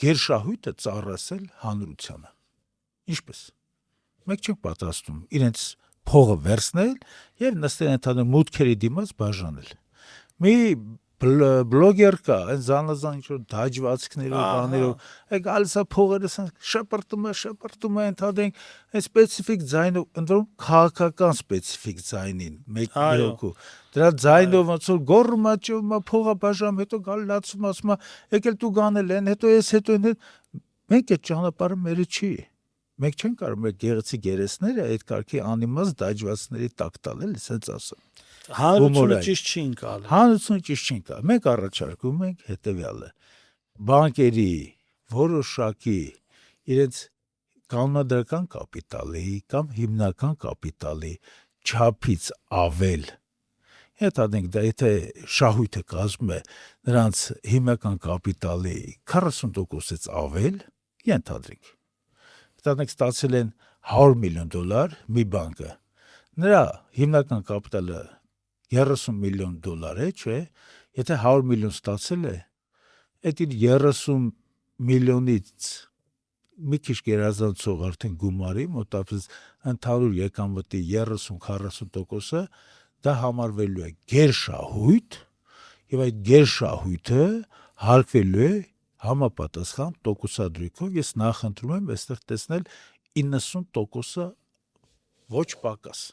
գերշահույթը ծառասել հանրությանը։ Ինչպես։ Մեկ չենք պատրաստում իրենց փողը վերցնել եւ նստել ընդհանուր մուտքերի դիմաց բաժանել։ Մի բլոգեր կա, այն զանազան ինչ-որ դաջվածքներով, բաներով, գալիս է փողերը շպրտում է, ընդհանրենք այն սպეციფიկ ձայնով, ընդրում քաղաքական սպეციფიկ ձայնին, մեկ հոգու։ Դրա ձայնով ոնց որ գոռում է, փողը բաժանում, հետո գալ լացում, ասում է, եկել դու գանել են, հետո էս, հետո այն։ Մենք այդ ճանապարհը մերը չի։ Մենք չենք կարող մեր գեղեցիկ երեսները այդ կարգի անիմաց դաջվածքների տակ տալ, էլի, ասենց ասեմ։ Հանրությունը ճիշտ չի ընկալել։ Հանրությունը ճիշտ չի ընկալել։ Մենք առաջարկում ենք հետեւյալը. բանկերի որոշակի իրենց կանոնադրական կապիտալի կամ հիմնական կապիտալի չափից ավել, հետադենք դա եթե շահույթը կազմում է նրանց հիմնական կապիտալի 40%-ից ավել, ենթադրենք, հետադենք ստացել են $100 միլիոն մի բանկը, նրա հիմնական կապիտալը $30 միլիոն է, չէ, եթե 100 միլիոն ստացել է, այդ իր 30 միլիոնից մի քիչ գերազանցող արդեն գումարի, մոտավորապես ընդհանուր եկամտի 30-40%-ը դա համարվելու է գերշահույթ, եւ այդ գերշահույթը հարկվելու է համապատասխան տոկոսադրույքով։ Ես նախընտրում եմ այստեղ տեսնել 90%-ը ոչ պակաս։